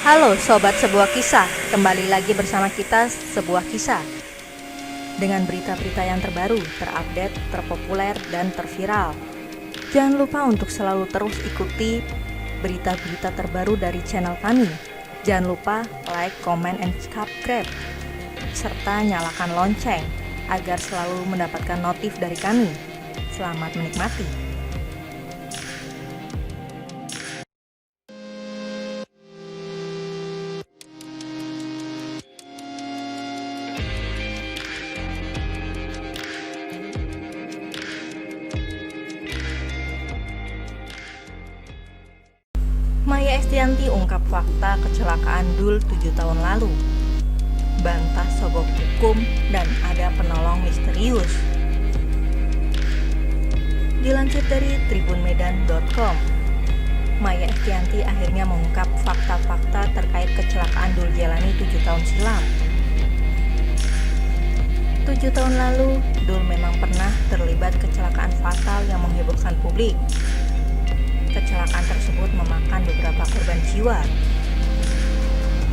Halo Sobat Sebuah Kisah, kembali lagi bersama kita Sebuah Kisah dengan berita-berita yang terbaru, terupdate, terpopuler, dan terviral. Jangan lupa untuk selalu terus ikuti berita-berita terbaru dari channel kami. Jangan lupa like, comment, and subscribe, serta nyalakan lonceng agar selalu mendapatkan notif dari kami. Selamat menikmati. Maya Estianty ungkap fakta kecelakaan Doel 7 tahun lalu, bantah sogok hukum, dan ada penolong misterius. Dilansir dari tribunmedan.com, Maya Estianty akhirnya mengungkap fakta-fakta terkait kecelakaan Doel Jelani 7 tahun silam. 7 tahun lalu, Doel memang pernah terlibat kecelakaan fatal yang menghebohkan publik. Kecelakaan tersebut memakan beberapa korban jiwa.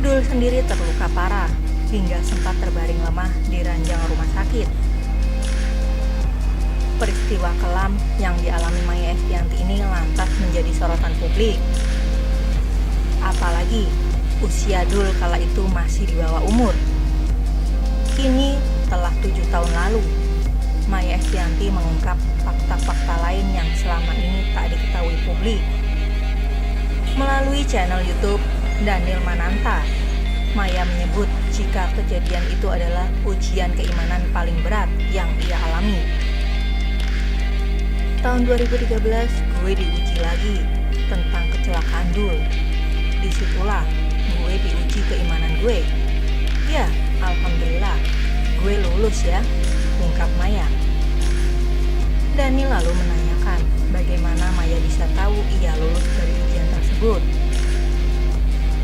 Doel sendiri terluka parah hingga sempat terbaring lemah di ranjang rumah sakit. Peristiwa kelam yang dialami Maya Estianty ini lantas menjadi sorotan publik. Apalagi usia Doel kala itu masih di bawah umur. Kini telah 7 tahun lalu, Maya Estianty mengungkap fakta-fakta lain yang selama ini tak diketahui publik. Melalui channel YouTube Daniel Mananta, Maya menyebut jika kejadian itu adalah ujian keimanan paling berat yang ia alami. Tahun 2013, gue diuji lagi tentang kecelakaan Doel. Disitulah gue diuji keimanan gue. Ya, alhamdulillah, gue lulus ya, ungkap Maya. Dani lalu menanyakan bagaimana Maya bisa tahu ia lulus dari ujian tersebut.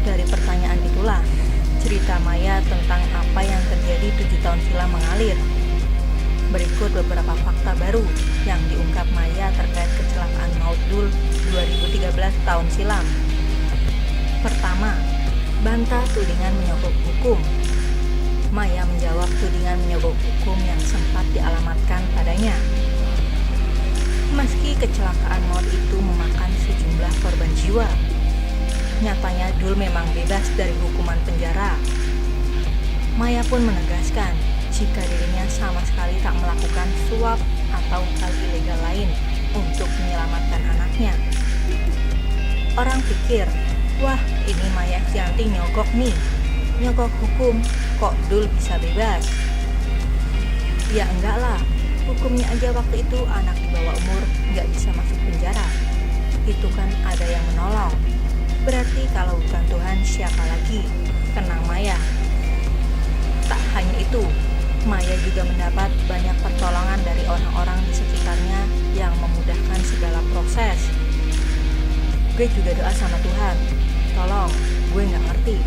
Dari pertanyaan itulah, cerita Maya tentang apa yang terjadi 7 tahun silam mengalir. Berikut beberapa fakta baru yang diungkap Maya terkait kecelakaan maut Doel 2013 tahun silam. Pertama, bantah tudingan menyogok hukum. Maya menjawab tudingan menyogok hukum yang sempat dialamatkan padanya. Meski kecelakaan maut itu memakan sejumlah korban jiwa, nyatanya Doel memang bebas dari hukuman penjara. Maya pun menegaskan jika dirinya sama sekali tak melakukan suap atau hal ilegal lain untuk menyelamatkan anaknya. Orang pikir, wah ini Maya Estianty nyogok nih, nyogok hukum, kok Doel bisa bebas? Ya enggak lah, hukumnya aja waktu itu anak di bawah umur nggak bisa masuk penjara. Itu kan ada yang menolong. Berarti kalau bukan Tuhan siapa lagi? Tenang Maya. Tak hanya itu, Maya juga mendapat banyak pertolongan dari orang-orang di sekitarnya yang memudahkan segala proses. Gue juga doa sama Tuhan, tolong, gue nggak ngerti.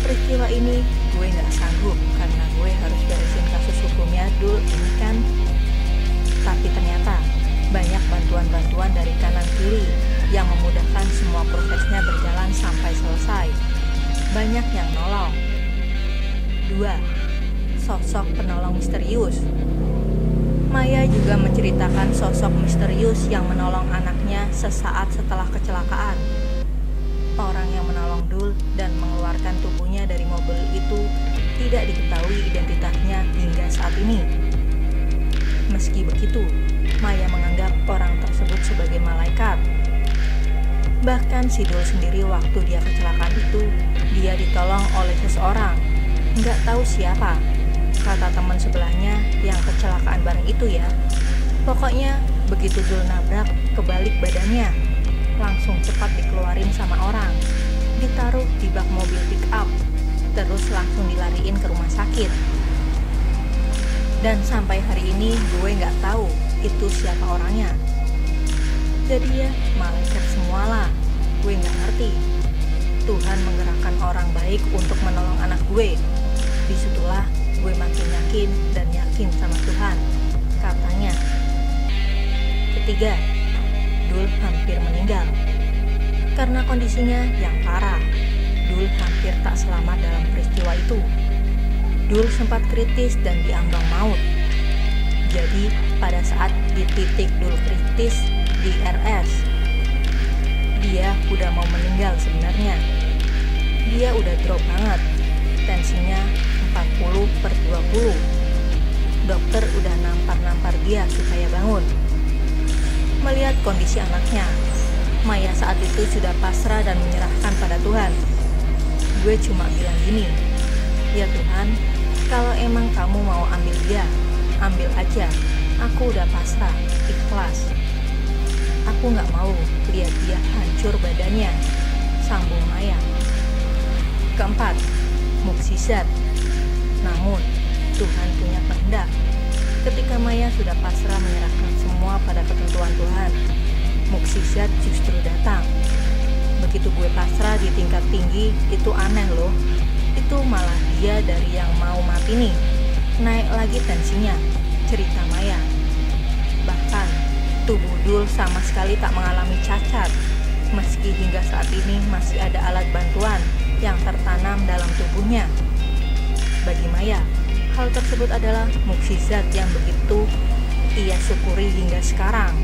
Peristiwa ini gue nggak sanggup karena gue harus beresin kasus hukumnya Doel ini kan. Tapi ternyata banyak bantuan-bantuan dari kanan kiri yang memudahkan semua prosesnya berjalan sampai selesai. Banyak yang nolong. 2. Sosok penolong misterius. Maya juga menceritakan sosok misterius yang menolong anaknya sesaat setelah kecelakaan. Orang yang menolong Doel dan mengeluarkan tubuhnya dari mobil itu tidak diketahui identitasnya hingga saat ini. Meski begitu, Maya menganggap orang tersebut sebagai malaikat. Bahkan si Doel sendiri waktu dia kecelakaan itu, dia ditolong oleh seseorang, nggak tahu siapa, kata teman sebelahnya yang kecelakaan bareng itu ya. Pokoknya begitu Doel nabrak, kebalik badannya, langsung cepat dikeluarin sama orang, ditaruh di bak mobil pick up, terus langsung dilariin ke rumah sakit. Dan sampai hari ini gue nggak tahu itu siapa orangnya. Jadi ya malaikat semualah, gue nggak ngerti. Tuhan menggerakkan orang baik untuk menolong anak gue. Disitulah gue makin yakin dan yakin sama Tuhan, katanya. Ketiga, Doel hampir meninggal karena kondisinya yang parah. Doel hampir tak selamat dalam peristiwa itu. Dul sempat kritis dan diambang maut. Jadi pada saat di titik Dul kritis di RS, dia udah mau meninggal sebenarnya. Dia udah drop banget, tensinya 40/20. Dokter udah nampar-nampar dia supaya bangun. Melihat kondisi anaknya, Maya saat itu sudah pasrah dan menyerahkan pada Tuhan. Gue cuma bilang gini, ya Tuhan, kalau emang kamu mau ambil dia, ambil aja. Aku udah pasrah, ikhlas. Aku gak mau lihat dia hancur badannya, sambung Maya. Keempat, mukjizat. Namun, Tuhan punya kehendak. Ketika Maya sudah pasrah menyerahkan semua pada ketentuan Tuhan, mukjizat justru datang. Begitu gue pasrah di tingkat tinggi, itu aneh loh. Itu malah dia dari yang mau mati nih, naik lagi tensinya, cerita Maya. Bahkan, tubuh Dul sama sekali tak mengalami cacat, meski hingga saat ini masih ada alat bantuan yang tertanam dalam tubuhnya. Bagi Maya, hal tersebut adalah mukjizat yang begitu ia syukuri hingga sekarang.